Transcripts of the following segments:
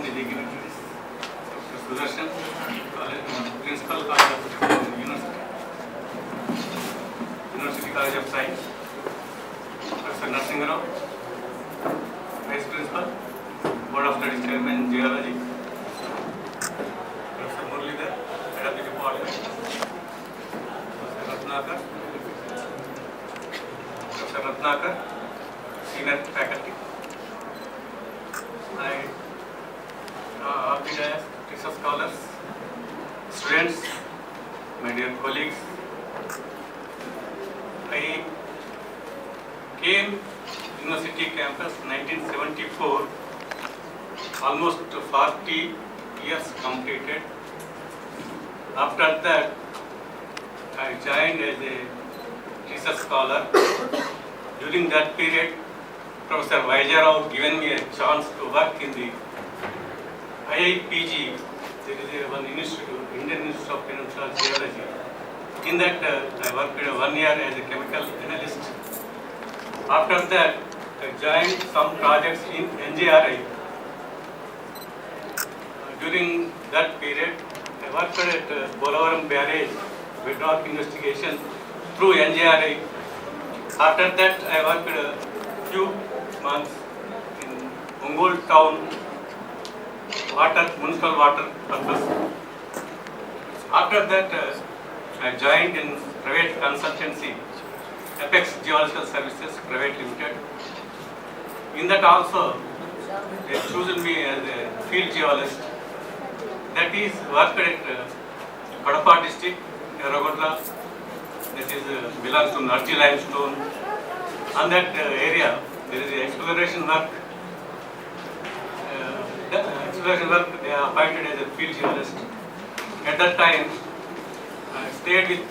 the dignitaries, Dr. Sudarshan, Principal College of University College of Science, Professor Narsingarao, Vice Principal, Board of Studies Chairman, Geology, Professor Muralidhar, Head of the Department, Professor Ratnakar, Senior Faculty, all the research scholars, students, my dear colleagues. I came University campus 1974, almost 40 years completed. After that, I joined as a research scholar. During that period, Professor Vaidya given me a chance to work in the IIPG. There is one institute, Indian Institute of Peninsular Geology. In that, I worked 1 year as a chemical analyst. After that, I joined some projects in NJRI. During that period, I worked at Bolavaram Barrage, bedrock investigation through NJRI. After that, I worked a few months in Ongole town, municipal water purpose. After that, I joined in private consultancy, Apex Geological Services Private Limited. In that also, they chosen me as a field geologist. That is worked at Kadapa district, Yarragodla. That is belongs to Narji limestone. On that area, there is exploration work. They are appointed as a field geologist. At that time, I stayed with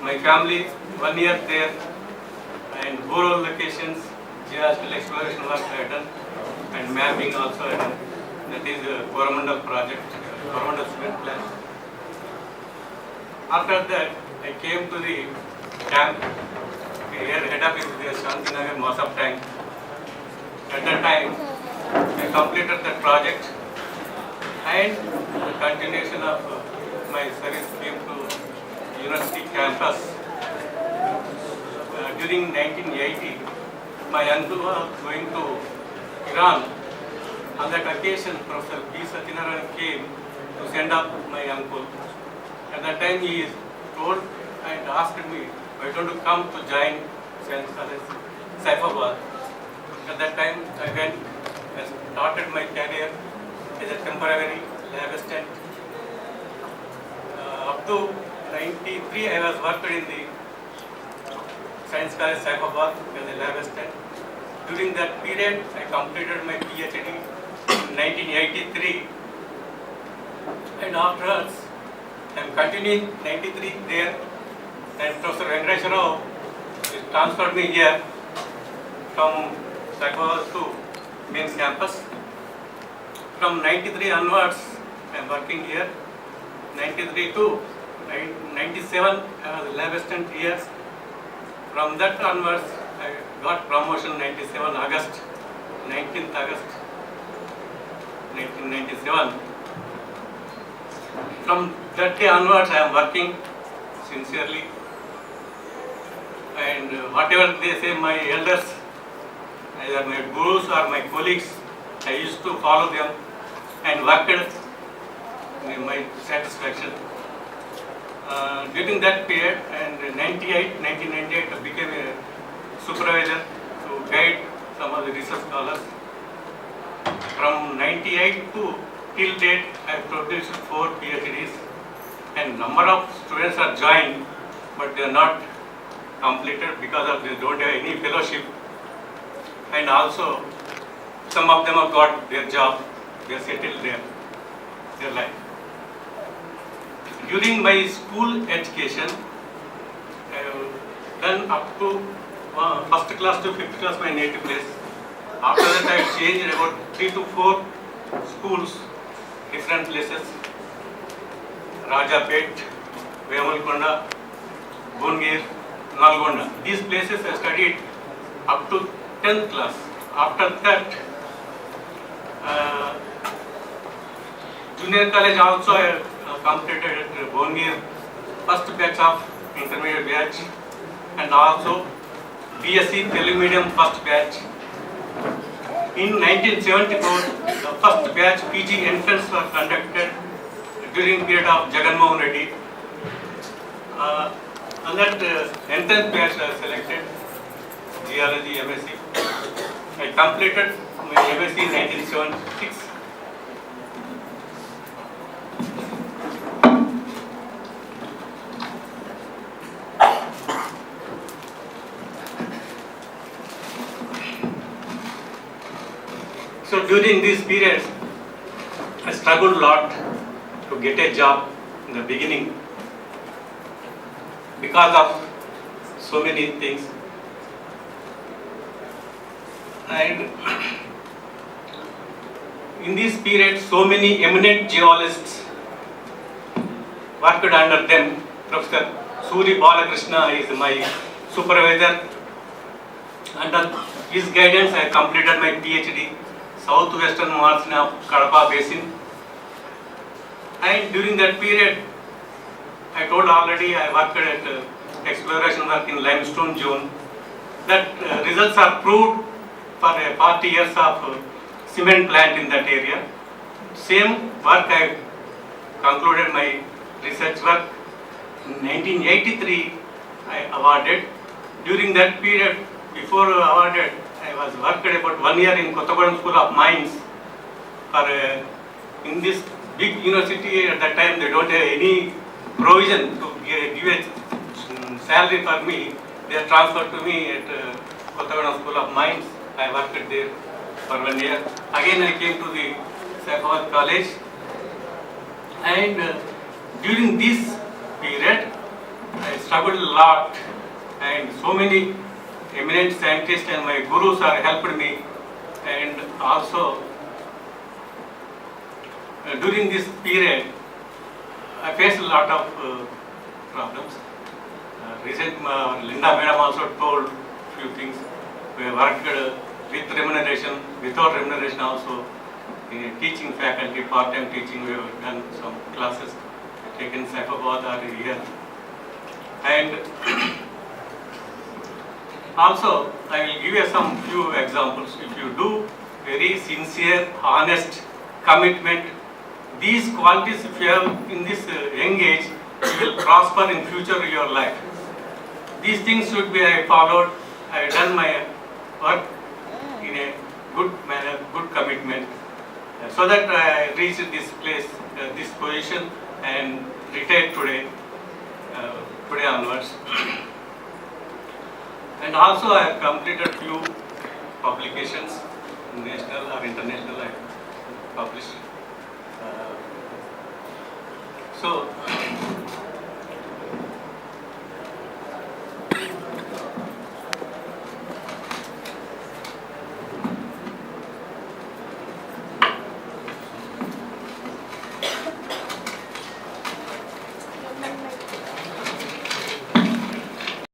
my family 1 year there, and rural locations, geological exploration work I have done, and mapping also I have done. That is a Coromandel project, Coromandel cement plant. After that, I came to the camp. Here, head office is the Shantinagar Masab tank. At that time, I completed that project, and the continuation of my service came to university campus. During 1980, my uncle was going to Iran. On that occasion, Professor B. Satyanarayan came to send up my uncle. At that time, he told and asked me, why don't you come to join Science College, Saifabad. At that time, I went and started my career as a temporary lab assistant. Up to 93, I was worked in the Science College, Saifabad as a lab assistant. During that period, I completed my PhD in 1983, and afterwards, I am continuing 93 there, and Professor Venkatesh Rao transferred me here from Saifabad to main campus. From 93 onwards, I am working here. 93 to 97, I was lab assistant here. From that onwards, I got promotion 97 August, 19th August 1997. From that day onwards, I am working sincerely, and whatever they say, my elders, either my gurus or my colleagues, I used to follow them and worked in my satisfaction. During that period, and 1998, I became a supervisor to guide some of the research scholars. From 98 to till date, I produced 4 PhDs, and number of students are joined, but they are not completed because of they don't have any fellowship. And also, some of them have got their job, they are settled there, their life. During my school education, I have done up to first class to 5th class my native place. After that, I changed about 3 to 4 schools, different places. Rajapet, Vemalkonda, Bongir, Nalgonda. These places I studied up to 10th class. After that, Junior college also I completed at Bongir, first batch of intermediate batch, and also BSc Telugu medium first batch. In 1974, the first batch PG entrance were conducted during period of Jagan Mohan Reddy. On that entrance batch I selected Geology MSc. I completed my MSc in 1976. So during these periods, I struggled a lot to get a job in the beginning because of so many things. And in this period, so many eminent geologists worked under them. Professor Suri Balakrishna is my supervisor. Under his guidance, I completed my PhD, Southwestern Margin of Kadapa Basin. And during that period, I told already I worked at exploration work in limestone zone. That results are proved for 40 years of cement plant in that area. Same work I concluded my research work. In 1983, I awarded. During that period, before awarded, I was worked about 1 year in Kottagudem School of Mines. For in this big university at that time, they don't have any provision to give a salary for me. They are transferred to me at Kottagudem School of Mines. I worked there for 1 year. Again, I came to the Saifabad College, and during this period, I struggled a lot, and so many eminent scientists and my gurus are helped me, and also during this period, I faced a lot of problems. Linda Madam also told few things. We worked with remuneration, without remuneration also. In teaching faculty, part-time teaching, we have done some classes, taken Saifabad or here. And also, I will give you some few examples. If you do very sincere, honest commitment, these qualities, if you have in this young age, you will prosper in future of your life. These things should be followed. I have done my work in a good manner, good commitment, so that I reached this place, this position, and retired today, today onwards. And also I have completed few publications, national or international, I published. So